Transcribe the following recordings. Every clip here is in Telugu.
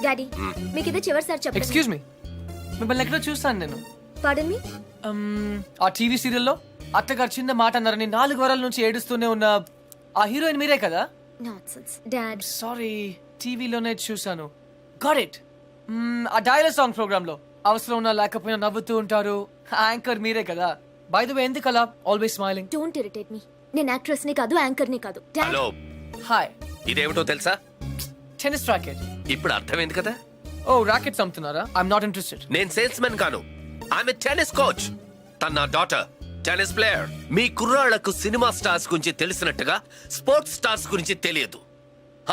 డాడీ మీకు ఇదే చివరిసారి చెప్పండి. ఎక్స్క్యూజ్ మీ, మిమ్మల్ని ఎక్కడో చూస్తాను నేను. పాడన్ మీ. ఆ టీవీ సీరియల్లో అత్తగారు చిన్న మాట అన్నారని 4 వారాల నుంచి ఏడుస్తూనే ఉన్న ఆ హీరోయిన్ మీరే కదా? Nonsense dad. సారీ, టీవీలోనే చూసాను. Got it. ఆ డైలాగ్ సాంగ్ ప్రోగ్రామ్ లో అవసరం ఉన్నా లేకపోయినా నవ్వుతూ ఉంటారు. యాంకర్ మీరే కదా? బై ద వే, ఎందుకు అలా always smiling? Don't irritate me. నేను యాక్ట్రెస్ ని కాదు, యాంకర్ ని కాదు. Hello, hi. ఇదేమిటో తెలుసా? Tennis racket. ఇప్పుడు అర్థమైంది కదా. ఓ, రాకెట్స్ అమ్ముతున్నారా? I'm not interested. నేను సేల్స్ మెన్ కాను, ఆమె టెన్నిస్ కోచ్. తన నా డాటర్ టెన్నిస్ ప్లేయర్. మీ కుర్రాళ్లకు సినిమా స్టార్స్ గురించి తెలిసినట్టుగా స్పోర్ట్స్ స్టార్స్ గురించి తెలియదు.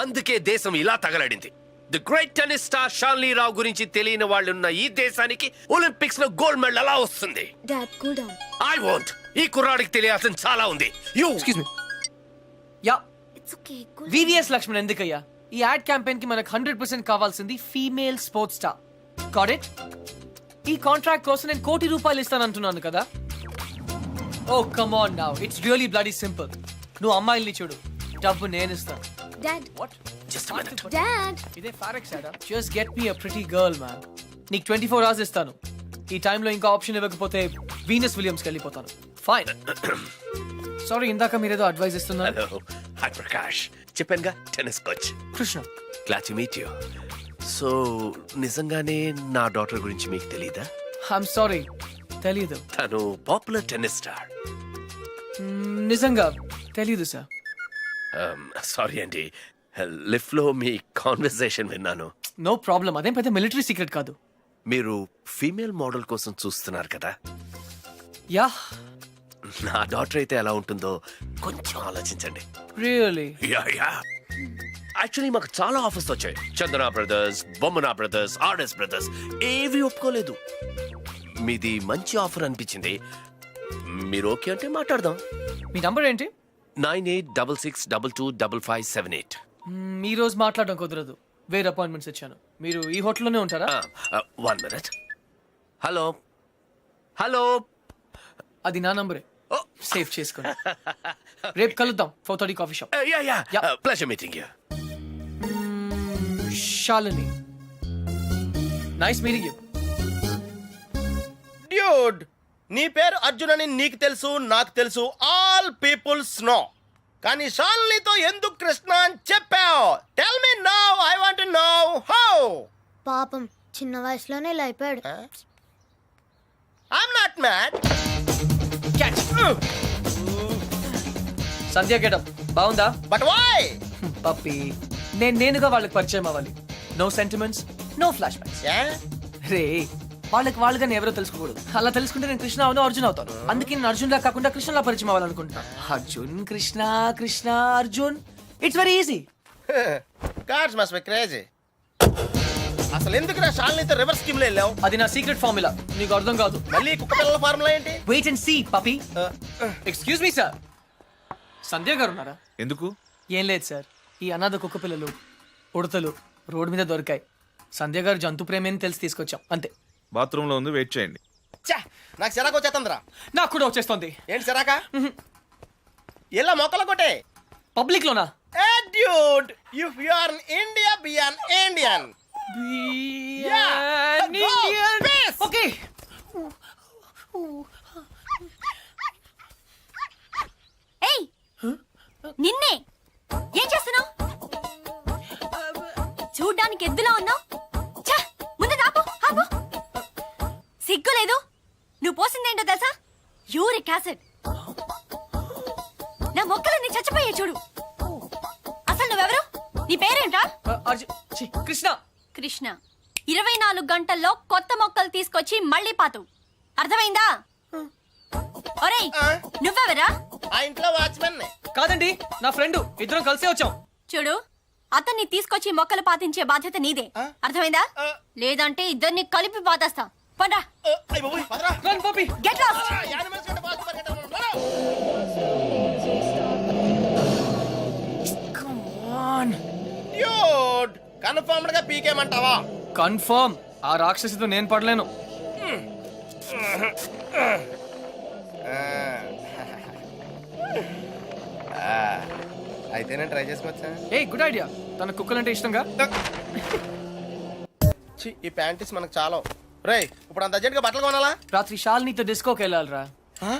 అందుకే దేశం ఇలా తగలడింది. The great tennis star Shanley Rao గురించి తెలియని వాళ్ళున్న ఈ దేశానికి ఒలింపిక్స్ లో గోల్డ్ మెడల్ ఎలా వస్తుంది? Dad cool down. I want. ఈ కుర్రాడికి తెలియాల్సిన చాలా ఉంది. You excuse me. Yeah, it's okay. Cool. VVS Laxman ఎందుకయ్యా? ఈ యాడ్ క్యాంపెయిన్ కి మనకు 100% కావాల్సింది female sports star. Got it? ఈ కాంట్రాక్ట్ కోసం నేను ₹1 కోటి ఇస్తానంటున్నాను కదా. Oh come on now, it's really bloody simple. నువ్వు అమ్మాయిల్ని చూడు, డబ్బు నేను ఇస్తాను. Dad. What? Just a minute. Dad. ఇదే ఫారెక్స్ యాడా? Just get me a pretty girl man. నీకు 24 hours ఇస్తాను. ఈ టైంలో ఇంకా ఆప్షన్ ఇవ్వకపోతే వీనస్ విలియమ్స్కి వెళ్ళిపోతాను. ఫైన్. సారీ, ఇందాక మీరేదో అడ్వైస్ ఇస్తున్నారు. Hello, hi Prakash. చెప్పానుగా, tennis coach. Krishna. Glad to meet you. So నిజంగానే నా డాటర్ గురించి మీకు తెలీదా? ఐఎమ్ సారీ, తెలీదు. తను పాపులర్ టెన్నిస్ స్టార్. నిజంగా తెలీదు సార్. సారీ అండి, లిఫ్ట్ లో మీ కాన్వర్సేషన్ విన్నాను. నో ప్రాబ్లం, అదేం పెద్ద మిలిటరీ సీక్రెట్ కాదు. మీరు ఫీమేల్ మోడల్ కోసం చూస్తున్నారు కదా. యా. నా డాటర్ అయితే ఎలా ఉంటుందో కొంచెం ఆలోచించండి. రియల్లీ? Yeah yeah. యాక్చువల్లీ మాకు చాలా ఆఫర్స్ వచ్చాయి. చందన బ్రదర్స్, బొమ్మనా బ్రదర్స్, ఆర్ఎస్ బ్రదర్స్ ఏవి ఒప్పుకోలేదు. మీది మంచి ఆఫర్ అనిపించింది. మీరు ఓకే అంటే మాట్లాడదాం. మీ నంబర్ ఏంటి? 9866225578. ఈ రోజు మాట్లాడడం కుదరదు, వేరే అపాయింట్మెంట్స్ ఇచ్చాను. మీరు ఈ హోటల్లోనే ఉంటారా? 1 minute. Hello hello. అది నా నంబరే, సేవ్ చేసుకోండి. రేపు కలుద్దాం 4:30 coffee shop. Yeah yeah. Yeah. Pleasure meeting you. Shalini. Nice meeting you. Dude, నీ పేరు అర్జున్ అని నీకు తెలుసు, నాకు తెలుసు, ఆల్ పీపుల్స్ నో. కానీ షాలినితో ఎందుకు కృష్ణ అని చెప్పావు? Tell me now, I want to know how. పాపం చిన్న వయసులోనే ఇలా అయిపోయాడు. I'm not mad. Sandhya getup బాగుందా? But why? పప్పి, నేనుగా వాళ్ళకి పరిచయం అవ్వాలి. No sentiments, no flashbacks. రే, వాళ్ళకి వాళ్ళుగా ఎవరో తెలుసుకోకూడదు. అలా తెలుసుకుంటే నేను కృష్ణ అవును, అర్జున్ అవుతాను. అందుకే నేను అర్జున్ లా కాకుండా కృష్ణలా పరిచయం అవ్వాలనుకుంటున్నా. Arjun Krishna, Krishna Arjun, it's very easy. Cards must be crazy. అసలు ఎందుకు నా షాలినితో రివర్స్ స్కీమ్ లో వెళ్ళావు? అది నా సీక్రెట్ ఫార్ములా, నీకు అర్థం కాదు. మళ్ళీ కుక్క పిల్లల ఫార్ములా ఏంటి? Wait and see Pappi. Excuse me sir, Sandhya garu ఉన్నారా? ఎందుకు? ఏం లేదు సార్, ఈ అనాథ కుక్క పిల్లలు ఉడతలు రోడ్డు మీద దొరికాయి. సంధ్య గారు జంతు ప్రేమని తెలిసి తీసుకొచ్చాం, అంతే. బాత్రూమ్ లో ఉంది, వెయిట్ చేయండి. ఛా, నాకు సిరాకు వచ్చేస్తుందిరా. నాకు కూడా వచ్చేస్తుంది. ఏంటి సిరాకా? ఇలా మొక్కలు కొట్టే. పబ్లిక్ లోనా? Hey dude, if you are in India, be an Indian. Yeah, go, peace. Okay. ఏయ్, నిన్నే ఏం చేస్తున్నావు? చూడ్డానికి ఎద్దులా ఉన్నావు. ముందు ఆపు, ఆపు. సిగ్గు లేదు. నువ్వు పోసిందేంటో తెలుసా? Uric acid. నా మొక్కలన్నీ చచ్చిపోయాయి చూడు. అసలు నువ్వెవరు? నీ పేరేంటా? కృష్ణ. కృష్ణ. 24 గంటల్లో కొత్త మొక్కలు తీసుకొచ్చి మళ్ళీ పాతు. అర్థమైందా? ఒరేయ్, నువ్వెవరా? ఆ ఇంట్లో వాచ్మెన్. కాదండి, నా ఫ్రెండ్. ఇద్దరం కలిసే వచ్చాం. చూడు, అతన్ని తీసుకొచ్చి మొక్కలు పాతించే బాధ్యత నీదే. అర్థమైందా? లేదంటే ఇద్దరిని కలిపి పాతేస్తా. పండ్రా. Run Pappi. Get lost. Come on. Dude, confirmed గా పీకేమంటావా? కన్ఫర్మ్. ఆ రాక్షసితో నేను పడలేను. అయితే నేను ట్రై చేసుకోవచ్చా? A good idea. తన కుక్కలంటే ఇష్టంగా. ఛీ, ఈ ప్యాంటీస్ మనకు చాలా. రేయ్ ఇప్పుడు అంత అర్జెంట్గా బట్టలు కొనాలా? రాత్రి షాల్నీతో డిస్కోకి వెళ్ళాలిరా. ఆ?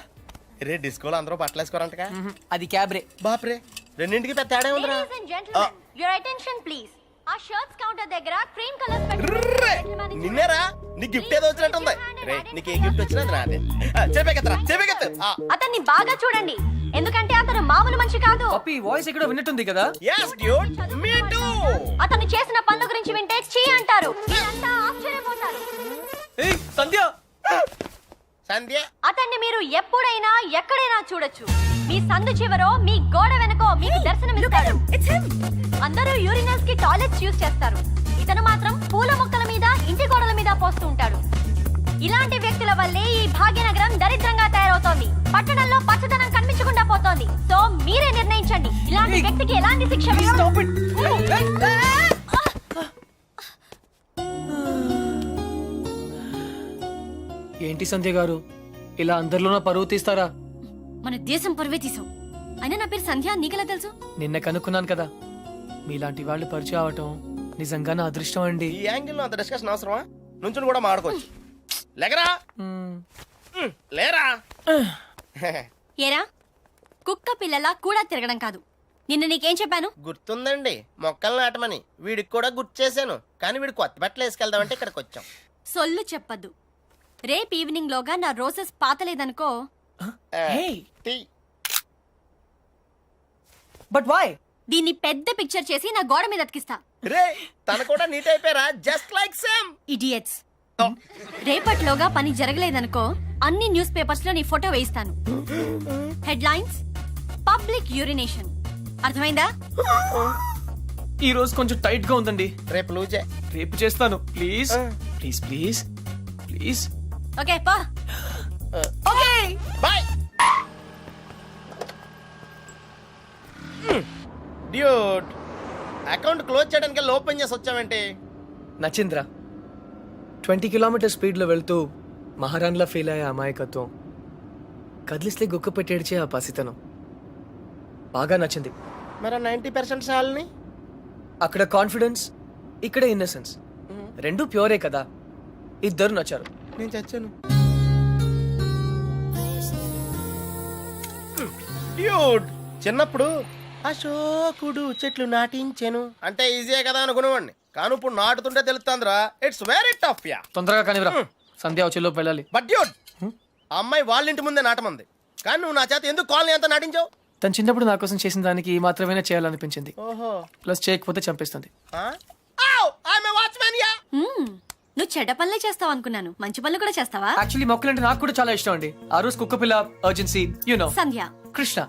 రే డిస్కోలో అందరూ బట్టలు వేసుకోరంటగా. అది క్యాబ్రే. బాప్రే రెండింటికి పెద్ద తేడా ఉందిరా. Ladies and gentlemen, your attention please. ఆ షర్ట్స్ కౌంటర్ దగ్గర క్రీమ్ కలర్ ర్రే! నిన్నేరా నీ గిఫ్ట్ ఏదో వచ్చినట్టుంది. రే నీకు ఏ గిఫ్ట్ వచ్చినా అది నాదే. చెప్పేకెత్తరా చెప్పేకెత్తు. అతన్ని బాగా చూడండి, ఎందుకంటే అతను మామూలు మనిషి కాదు. పప్పి వాయిస్ ఎక్కడో విన్నట్టుంది కదా. yes dude me too. అతను చేసిన పనుల గురించి వింటే చీ అంటారు. మీరంతా ఆశ్చర్యపోతారు. ఏయ్ సంధ్య. సంధ్య అతన్ని మీరు ఎప్పుడైనా ఎక్కడైనా చూడొచ్చు. మీ సందు చివరో మీ గోడ వెనకో మీకు దర్శనమిస్తాడు. అందరూ యూరినల్స్ కి టాయిలెట్స్ యూజ్ చేస్తారు. ఇతను మాత్రం పూల మొక్కల మీద ఇంటి గోడల మీద పోస్తూ ఉంటాడు. ఇలాంటి వ్యక్తుల వల్లే ఈ భాగ్యనగరం దరిద్రంగా తయారవుతోంది. పట్టణంలో పచ్చదనం కనిపించకుండా పోతోంది. సో మీరే నిర్ణయించండి ఇలాంటి వ్యక్తికి ఎలాంటి శిక్ష వేయాలి. ఏంటి సంధ్య గారు ఇలా అందరిలోనూ పరువు తీస్తారా? మన దేశం పరువే తీసావు. అయినా నా పేరు సంధ్య, నీకెలా తెలుసు? నిన్న కనుక్కున్నాను కదా. మీలాంటి వాళ్ళు పరిచయం అవటం నిజంగా నా అదృష్టం అండి. ఈ యాంగిల్ లో అంత డిస్కషన్ అవసరమా? నుంచుని కూడా మాడుకోవచ్చు. లేకరా లేరా. ఏరా కుక్క పిల్లలా కూడా తిరగడం కాదు. నిన్న నీకేం చెప్పాను? గుర్తుందండి, మొక్కలు నాటమని. వీడికి కూడా గుర్తు చేశాను, కానీ వీడు కొత్త బట్టలు వేసుకెళ్దామంటే ఇక్కడికి వచ్చాం. సొల్లు చెప్పద్దు. రేపు ఈవినింగ్ లోగా నా రోజెస్ పాతలేదనుకో. టీ. But why? దీన్ని పెద్ద పిక్చర్ చేసి నా గోడ మీద అతికిస్తా. రే తన కూడా నీట్ అయిపోయారా? Just like same. ఇడియట్స్. రేపట్లోగా పని జరగలేదనుకో, అన్ని న్యూస్ పేపర్స్ లో నీ ఫోటో వేయిస్తాను. Headlines public urination. అర్థమైందా? ఈ రోజు కొంచెం టైట్ గా ఉందండి. రేపు లూజే. రేపు చేస్తాను please please please please. Okay పా. Okay bye. Dude account close చేయడానికి ఓపెన్ చేసి వచ్చావేంటి? నచింద్ర 20 కిలోమీటర్ స్పీడ్లో వెళ్తూ మహారాణ్లా ఫీల్ అయ్యే అమాయకత్వం, కదిలిస్తే గుక్క పెట్టేడ్చే ఆ పసితనం బాగా నచ్చింది. మరి 90% సాల్ని? అక్కడ కాన్ఫిడెన్స్, ఇక్కడ ఇన్నసెన్స్, రెండు ప్యూరే కదా. ఇద్దరు నచ్చారు. నేను చచ్చాను. డ్యూడ్ చిన్నప్పుడు అశోకుడు చెట్లు నాటించెను అంటే ఈజీయే కదా అనుకునేవాడిని, కానీ ఇప్పుడు నాటుతుంటే తెలుస్తుందిరా. It's very tough yeah. తొందరగా కానివ్వరా, సంధ్య వచ్చేలోపు వెళ్ళాలి. బట్ డ్యూడ్ ఆ అమ్మాయి వాళ్ళ ఇంటి ముందే నాటమంది, కానీ నువ్వు నా చేత ఎందుకు కాలనీ అంతా నాటించావు? తను చిన్నప్పుడు నా కోసం చేసిన దానికి మాత్రమే చేయాలనిపించింది. ఓహో. ప్లస్ చేయకపోతే చంపేస్తుంది. నువ్వు చెడ్డ పనులే చేస్తావు అనుకున్నాను. మంచి పనులు కూడా చేస్తావా? యాక్చువల్లీ మొక్కలంటే నాకు కూడా చాలా ఇష్టం అండి. ఆ రోజు కుక్క పిల్ల, అర్జెన్సీ, సంధ్య, కృష్ణ,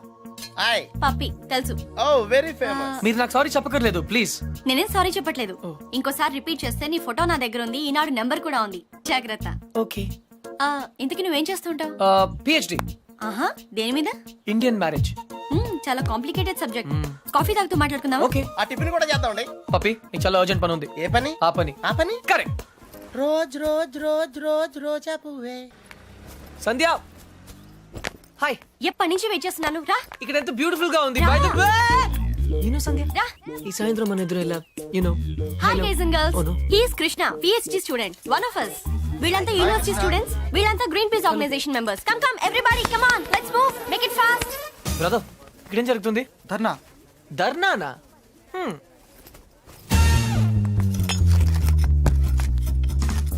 పప్పి తెలుసు. ఓ వెరీ ఫేమస్. మీరు నాకు సారీ చెప్పకర్లేదు ప్లీజ్. నేనేం సారీ చెప్పట్లేదు. ఇంకోసారి రిపీట్ చేస్తే నీ ఫోటో నా దగ్గర ఉంది, ఈనాడు నెంబర్ కూడా ఉంది, జాగ్రత్త. ఓకే. ఇంతకీ నువ్వేం చేస్తుంటావు? పిహెచ్డి. ఆహా, దేని మీద? Indian marriage. చాలా కాంప్లికేటెడ్ సబ్జెక్ట్. కాఫీ తాగుతూ మాట్లాడుకుందాం. ఓకే. ఆ టిఫిన్ కూడా చేద్దామండి. పప్పి నీకు చాలా అర్జెంట్ పని ఉంది. ఏ పని? ఆ పని. ఆ పని correct. Rose rose rose rose రోజా పువ్వే. సంధ్య హాయ్. ఎప్పటి నుంచి వెయిట్ చేస్తున్నాను. రా. ఇక్కడ ఎంత బ్యూటిఫుల్ గా ఉంది. బై ద వే సంధ్య, రా. ఈ సాయంత్రం మన ఎదురు ఎలా hi guys and girls. Oh, no. He is Krishna, PhD student, one of us. వీళ్ళంతా యూనివర్సిటీ స్టూడెంట్స్, వీళ్ళంతా Greenpeace organization members. Come come everybody, come on, let's move, make it fast. Brother ఇక్కడేం జరుగుతుంది? ధర్నా. ధర్నానా?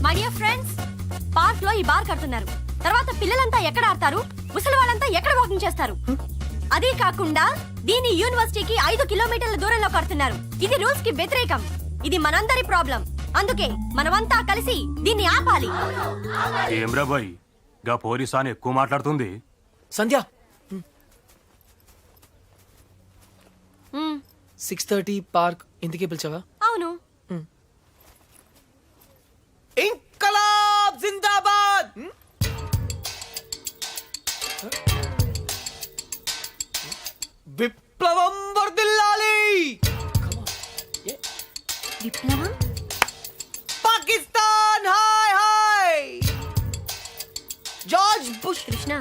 మై డియర్ ఫ్రెండ్స్, పార్క్ లో ఈ బార్ కడుతున్నారు. తర్వాత పిల్లలంతా ఎక్కడ ఆడతారు, ముసలి వాళ్ళంతా ఎక్కడ వాకింగ్ చేస్తారు? అదే కాకుండా దీని యూనివర్సిటీకి 5 కిలోమీటర్ల దూరంలో కడుతున్నారు. ఇది రూల్స్ కి వ్యతిరేకం. ఇది మనందరి ప్రాబ్లం. అందుకే మనమంతా కలిసి దీన్ని ఆపాలి. ఏమ్రా బాయ్, గా పోలీసాని ఎక్కువ మాట్లాడుతుంది. సంధ్య 6:30 పార్క్ ఇంటికి పిలిచావా? అవును. ఇంకలాబ్ జిందాబాద్. విప్లవం వర్ధిల్లాలి. విప్లవం. Pakistan hi hi. George bush. Krishna,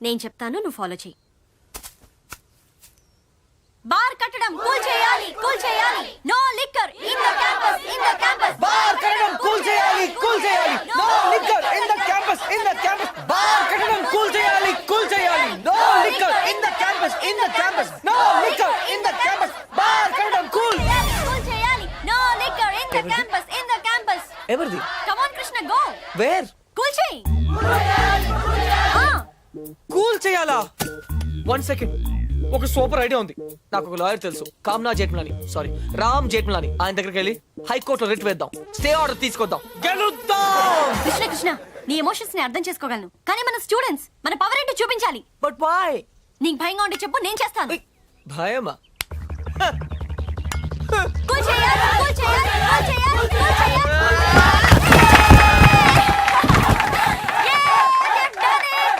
నేను చెప్తాను, నువ్వు ఫాలో చెయ్యి. బార్ కట్టడం కూల్ చేయాలి, కూల్ చేయాలి. No liquor in the campus, in the campus. Bar the campus, in the campus. ఎవరిది? Come on, Krishna, go. Where? Cool చేయి. కూల్ చేయాలా? 1 సెకండ్. ఒక సూపర్ ఐడియా ఉంది. నాకు ఒక లాయర్ తెలుసు, కామ్నా జేఠ్మలాని, సారీ రామ్ జేఠ్మలాని. ఆయన దగ్గరికి వెళ్ళి హైకోర్టులో రిట్ వేద్దాం, స్టే ఆర్డర్ తీసుకొద్దాం, గెలుద్దాం. కృష్ణ కృష్ణ, నీ ఎమోషన్స్ ని అర్థం చేసుకోగలను, కానీ మన స్టూడెంట్స్, మన పవర్ ఏంటో చూపించాలి. But why? నీకు భయంగా ఉంటే చెప్పు, నేను చేస్తాను. భయమా? కూల్ చేయాలి, కూల్ చేయాలి, కూల్ చేయాలి, కూల్ చేయాలి. Yeah, I've done it.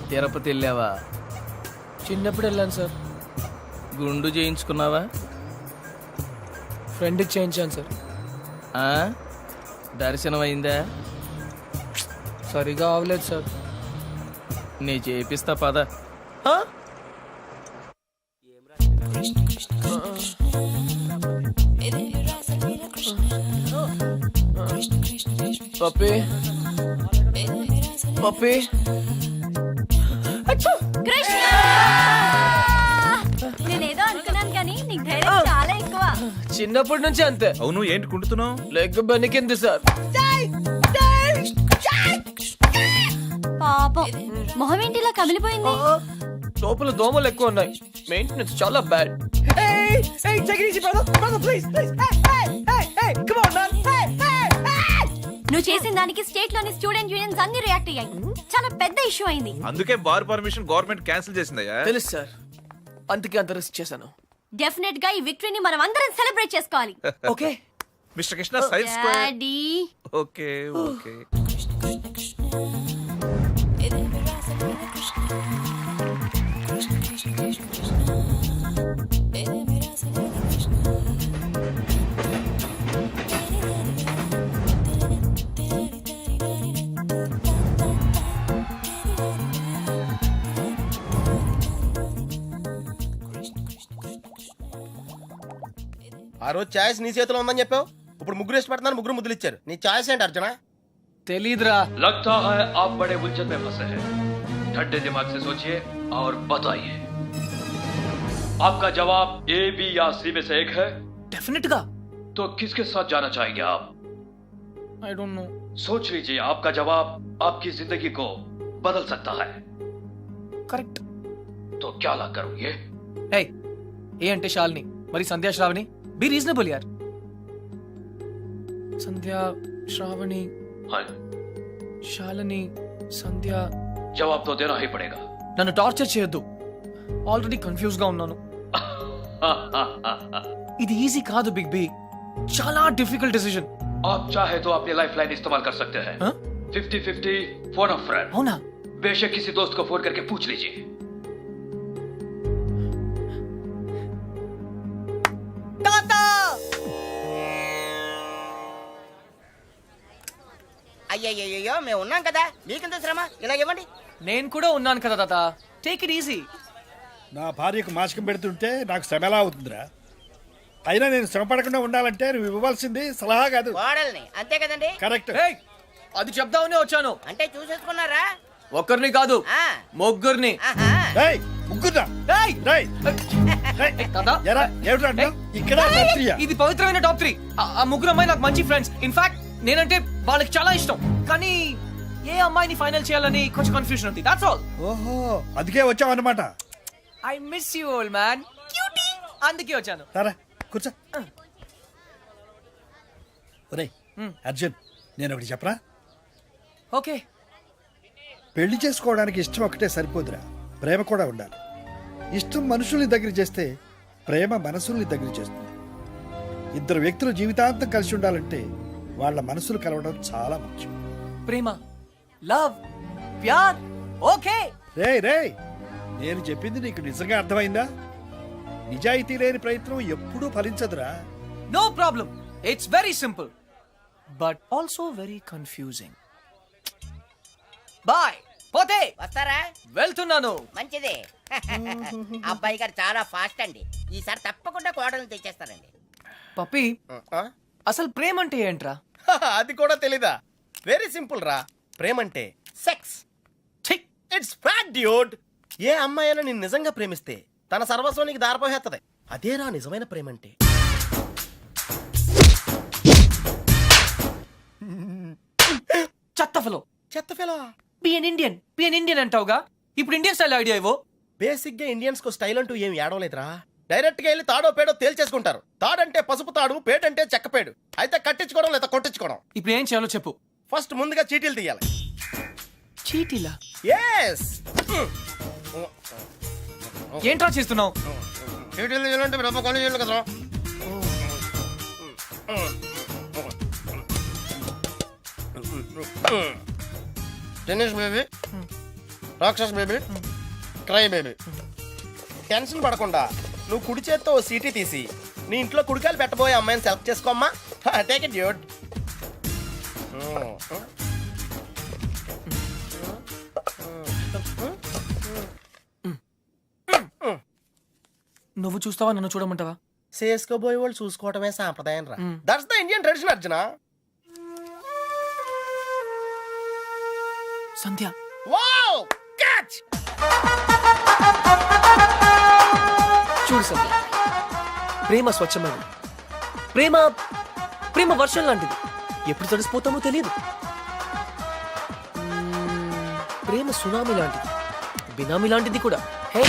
Tirupati వెళ్ళావా? చిన్నప్పుడు వెళ్ళాను సార్. గుండు చేయించుకున్నావా? ఫ్రెండ్కి చేయించాను సార్. ఆ? దర్శనం అయిందా? సరిగా అవలేదు సార్. నీ చేపిస్తా పద. ఆ? పప్పి పప్పి. కృష్ణ, నేనేదో అనుకున్నాను కానీ నీకు ధైర్యం చాలా ఎక్కువ. చిన్నప్పటి నుంచి అంతే. అవును, ఏంటి కుంటున్నావు? Leg బెనికింది sir. పాపం, మొహం ఏంటి ఇలా కమిలిపోయింది? లోపల దోమలు ఎక్కువ ఉన్నాయి, మెయింటెనెన్స్ చాలా బ్యాడ్. నువ్వు చేసిన దానికి స్టేట్ లోని స్టూడెంట్ యూనియన్స్ అన్ని రియాక్ట్ అయ్యాయి. చాలా పెద్ద ఇష్యూ అయింది. అందుకే బార్ పర్మిషన్ గవర్నమెంట్ క్యాన్సిల్ చేసిందయ్యా. తెలుసు సార్, అందుకే అంత రిస్క్ చేశాను. డెఫినెట్ గా ఈ విక్టరీని మనం అందరం సెలబ్రేట్ చేసుకోవాలి. Okay mister Krishna side square. Daddy, okay okay. ఆ రోజు ఛాయిస్ నీ చేతిలో ఉందని చెప్పావు, ఇప్పుడు ముగ్గురు ఇష్టపడుతున్నారు, ముగ్గురు ముద్దులు ఇచ్చారు. నీ ఛాయిస్ ఏంటి అర్జున? తెలీదురా. लगता है आप बड़े उलझन में फंसे हैं। ठंडे दिमाग से सोचिए और बताइए, आपका जवाब ए, बी या सी में से एक है, డెఫినెట్ గా. तो किसके साथ जाना चाहेंगे आप? I don't know. सोच लीजिए, आपका जवाब आपकी जिंदगी को बदल सकता है। కరెక్ట్. तो क्या ला करोगे? ఏయ్, ఏ అంటే శాలిని, మరి సంధ్యా శ్రావణి. బి రీజనబుల్ యార్. సంధ్యా శ్రావణి हाँ, శాలిని సంధ్య. जवाब तो देना ही पड़ेगा। నన్ను టార్చర్ చేయొద్దు, ఆల్రెడీ కన్ఫ్యూజ్ గా ఉన్నాను. ఇది ఈజీ కాదు బిగ్ బి, చాలా డిఫికల్ట్ డెసిషన్. आप चाहे तो अपनी लाइफ लाइन इस्तेमाल कर सकते हैं। हाँ? 50-50 फोन ऑफ फ्रेंड। అవునా? बेशक किसी दोस्त को फोन करके पूछ लीजिए। అయ్యయ్యో మేము ఉన్నాం కదా, మీకెంత శ్రమ, ఇలా ఇవ్వండి. నేను కూడా ఉన్నాను కదా తాత, టేక్ ఇట్ ఈజీ. నా భార్యకు మాసికం పెడుతుంటే నాకు శ్రమ ఎలా అవుతుందిరా? అయినా నేను శ్రమ పడకుండా ఉండాలంటే నువ్వు ఇవ్వాల్సింది సలహా కాదు, కోడల్ని, అంతే కదండి? కరెక్ట్. ఏయ్, అది చెప్దామనే వచ్చాను. అంటే చూసేసుకున్నారా? ఒక్కరిని కాదు, ఆ. ముగ్గురిని. ఆహా. ఏయ్, ముగ్గురా. ఏయ్, రేయ్, రేయ్. తాత, ఎరా, ఏమిట్రా అంటావ్? ఇక్కడ రాత్రియా? ఇది పవిత్రమైన టాప్ 3. ఆ ముగ్గురు అమ్మాయి నాకు మంచి ఫ్రెండ్స్. ఇన్ఫాక్ట్ నేనంటే వాళ్ళకి చాలా ఇష్టం, కానీ ఏ అమ్మాయిని ఫైనల్ చేయాలని కొంచెం కన్ఫ్యూజన్ ఉంది. That's all. ఓహో, అందుకే వచ్చావు అన్నమాట. I miss you old man. Cutie. అందుకే వచ్చాను. సరే కూర్చో. ఒరేయ్ అర్జున్, నేను ఒకటి చెప్పరా? ఓకే. పెళ్లి చేసుకోవడానికి ఇష్టం ఒకటే సరిపోదురా, ప్రేమ కూడా ఉండాలి. ఇష్టం మనుషుల్ని దగ్గర చేస్తే ప్రేమ మనసుల్ని దగ్గర చేస్తుంది. ఇద్దరు వ్యక్తులు జీవితాంతం కలిసి ఉండాలంటే వాళ్ళ మనసులు కలవడం చాలా ముఖ్యం. ప్రేమ, లవ్, ప్యార్. ఓకే. రేయ్ రేయ్, నేను చెప్పింది నీకు నిజంగా అర్థమైందా? నిజాయితీ లేని ప్రయత్నం ఎప్పుడూ ఫలించదురా. No problem. It's very simple but also very confusing. Bye. పోతే వస్తారా? వెళ్తున్నాను. మంచిది. అబ్బాయి గారు చాలా ఫాస్ట్ అండి, ఈసారి తప్పకుండా కోడల్ని తెచ్చేస్తారండి. పప్పి, అసలు ప్రేమ అంటే ఏంట్రా? అది కూడా తెలీదా? వెరీ సింపుల్ రా. ప్రేమంటే సెక్స్. ఛీ! It's fact dude. ఏ అమ్మాయి అయినా నిన్ను నిజంగా ప్రేమిస్తే తన సర్వస్వం నీకు దారిపోహేత్తది. అదేరా నిజమైన ప్రేమ అంటే. చెత్త ఫలో. చెత్త ఫెలో. బిఎన్ ఇండియన్ అంటావుగా, ఇప్పుడు ఇండియన్ స్టైల్ ఐడియా ఇవ్వు. బేసిక్ గా ఇండియన్స్ కు స్టైల్ అంటూ ఏం ఏడవలేదురా. డైరెక్ట్ గా వెళ్ళి తాడో పేడో తేల్చేసుకుంటారు. తాడంటే పసుపు తాడు, పేడంటే చెక్కపేడు. అయితే కట్టించుకోవడం లేదా కొట్టించుకోవడం. ఇప్పుడు ఏం చేయాలో చెప్పు. ఫస్ట్ ముందుగా చీటీలు తీయాలి. చీటీలా? ఎస్. ఏంట్రా చేస్తున్నావు? చీటీలు తీయాలంటే బ్రహ్మ కొని చేయాలి కదా. టెన్నిస్ బేబీ, రాక్షస్ బేబీ, క్రై బేబీ. టెన్షన్ పడకుండా నువ్వు కుడి చేత్తో ఓ సీటీ తీసి నీ ఇంట్లో కుడికాయలు పెట్టబోయే అమ్మాయిని సెలెక్ట్ చేసుకోమ్మా. Take it dude. నువ్వు చూస్తావా, నన్ను చూడమంటావా? చేసుకోబోయే వాళ్ళు చూసుకోవటమే సాంప్రదాయం రా. That's the Indian tradition Arjuna. Sandhya. Wow, catch. చూడు సంధ్య, ప్రేమ స్వచ్ఛమైనది. ప్రేమ వర్షం లాంటిది, ఎప్పుడు తడిసిపోతామో తెలియదు. ప్రేమ సునామీ లాంటిది, బినామీ లాంటిది కూడా. Hey,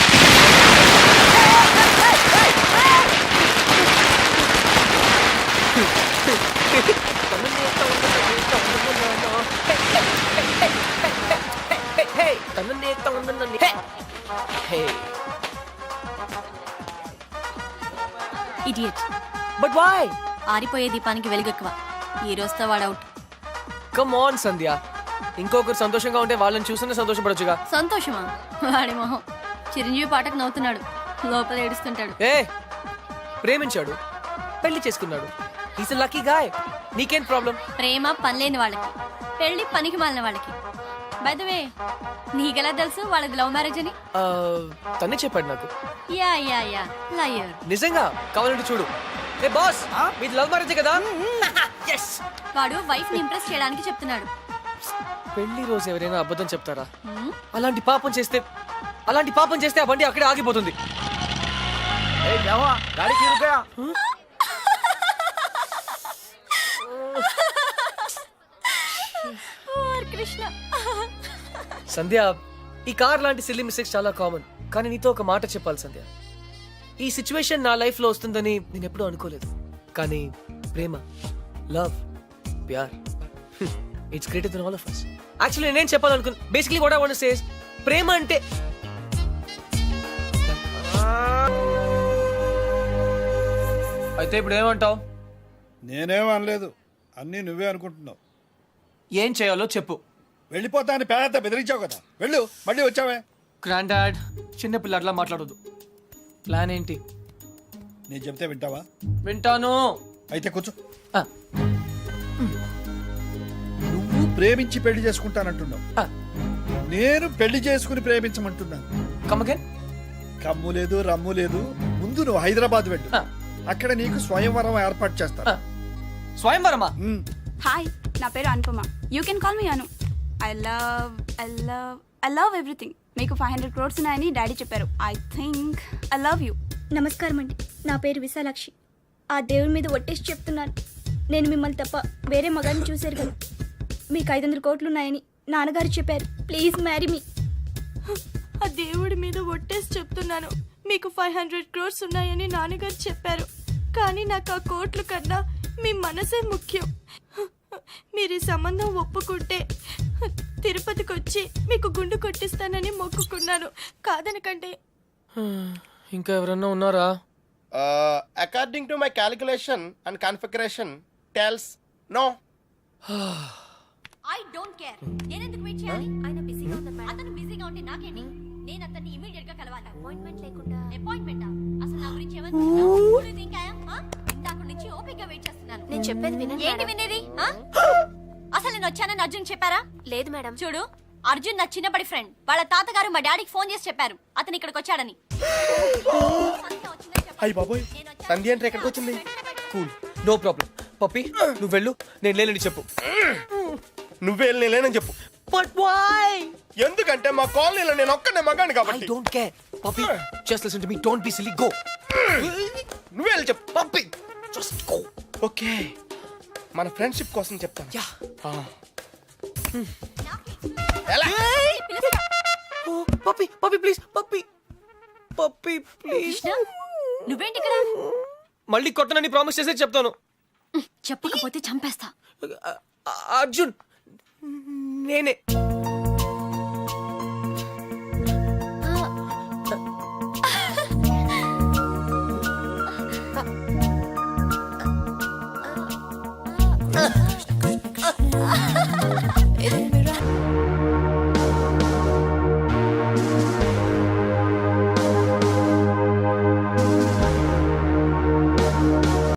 idiot. But why? ఆరిపోయే దీపానికి వెలుగెక్కువ. ఈ రోజుతో వాడు అవుట్. కమ్ ఆన్ సంధ్య, ఇంకొకరు సంతోషంగా ఉంటే వాళ్ళని చూస్తేనే సంతోషపడొచ్చుగా. సంతోషమా? వాడి మొహం. చిరంజీవి పాటకు నవ్వుతున్నాడు, లోపల ఏడుస్తుంటాడు. ఏ, ప్రేమించాడు, పెళ్లి చేసుకున్నాడు. Is lucky guy. నీకేం ప్రాబ్లం? ప్రేమ పనిలేని వాళ్ళకి, పెళ్లి పనికి మాలిన వాళ్ళకి. బై ద వే, నీకెలా తెలుసు వాళ్ళది లవ్ మ్యారేజ్ అని? తనే చెప్పాడు నాకు. Yeah yeah yeah, liar. నిజంగా? కావాలంటే చూడు. ఏ బాస్, మీది లవ్ మ్యారేజ్ కదా? yes. వాడు వైఫ్ ని ఇంప్రెస్ చేయడానికి చెప్తున్నాడు. పెళ్లి రోజు ఎవరైనా అబద్ధం చెప్తారా? అలాంటి పాపం చేస్తే ఆ బండి అక్కడే ఆగిపోతుంది. కృష్ణ. సంధ్య, ఈ కార్ లాంటి సిల్లీ మిస్టేక్స్ చాలా కామన్. కానీ నీతో ఒక మాట చెప్పాలి సంధ్య. ఈ సిచ్యువేషన్ నా లైఫ్ లో వస్తుందని నేను ఎప్పుడూ అనుకోలేదు. కానీ ప్రేమ, లవ్, ప్యార్, it's greater than all of us. Actually నేనేం చెప్పాలనుకున్నా, basically what I want to say is, ప్రేమ అంటే అయితే ఇప్పుడు ఏమంటావు? నేనేం అనలేదు, అన్నీ నువ్వే అనుకుంటున్నావు. ఏం చేయాలో చెప్పు. వెళ్ళిపోతాను పేద బెదిరించావు కదా, వెళ్ళు. మళ్ళీ వచ్చావే. గ్రాండ్ డాడ్, చిన్న పిల్లట్లా మాట్లాడొద్దు. ప్లాన్ ఏంటి? నేను చెప్తే వింటావా? వింటాను. అయితే కూర్చో. ఆ, నువ్వు ప్రేమించి పెళ్లి చేసుకుంటానంటున్నావు, ఆ, నేను పెళ్లి చేసుకుని ప్రేమించమంటున్నాను. come again? కమ్ము లేదు, రమ్ము లేదు. ముందు నువ్వు హైదరాబాద్ వెళ్ళు, ఆ, అక్కడ నీకు స్వయంవరం ఏర్పాటు చేస్తాను. ఆ. స్వయంవరమా? హాయ్, నా పేరు Anupama. You can call me Anu. I love everything. మీకు 500 crores ఉన్నాయని డాడీ చెప్పారు. I think I love you. నమస్కారం అండి, నా పేరు విశాలాక్షి. ఆ దేవుడి మీద ఒట్టేసి చెప్తున్నాను, నేను మిమ్మల్ని తప్ప వేరే మగాన్ని చూశారు కదా. మీకు 500 కోట్లు ఉన్నాయని నాన్నగారు చెప్పారు. Please marry me. ఆ దేవుడి మీద ఒట్టేసి చెప్తున్నాను, మీకు 500 crores ఉన్నాయని నాన్నగారు చెప్పారు. కానీ నాకు ఆ కోట్లు కన్నా మీ మనసే ముఖ్యం. మీరు ఈ సంబంధం ఒప్పుకుంటే తిరుపతికి వచ్చి మీకు గుండు కొట్టిస్తానని మొక్కుకున్నాను. కాదనకండి. ఇంకా ఎవరన్నా ఉన్నారా? According to my calculation and configuration tells no. I don't care. నేను ఎందుకు వెయిట్ చేయాలి? ఆయన బిజీగా ఉన్నారు మేడం. అతను బిజీగా ఉంటే నాకేంటి? నేను అతన్ని ఇమిడియట్ గా కలవాలి. అపాయింట్మెంట్ లేకుండా. అపాయింట్మెంటా? అసలు నా గురించి ఏమనుకుంటున్నావు? ఇందాక నుంచి ఓపికగా వెయిట్ చేస్తున్నాను. నేను చెప్పేది వినండి. ఏంటి వినేది? అసలు నేను వచ్చానని అర్జున్ చెప్పారా? లేదు మేడం. చూడు, అర్జున్ నా చిన్నప్పటి ఫ్రెండ్. వాళ్ళ తాతగారు మా డాడీకి ఫోన్ చేసి చెప్పారు అతను ఇక్కడికి వచ్చాడని. అయ్యి బాబోయ్, సంధ్య అంటే ఎక్కడికి వచ్చింది? Cool, no problem. పప్పి, నువ్వు వెళ్ళు, నేను లేనని చెప్పు. నువ్వే లేనని చెప్పు. But why? ఎందుకంటే మా కాలనీలో నేను ఒక్కనే మగాను ఐ కాబట్టి don't care Pappi just listen to me don't be silly go నువ్వే వెళ్ళి చెప్పు పప్పి జస్ట్ గో ఓకే మన ఫ్రెండ్షిప్ కోసం చెప్తాను యా ఎలా పప్పి పప్పి ప్లీజ్ పప్పి పప్పి ప్లీజ్ కృష్ణ నువ్వేంటి ఇక్కడ మళ్ళీ కొట్టనని ప్రామిస్ చేసే చెప్తాను చెప్పకపోతే చంపేస్తా అర్జున్ నేనే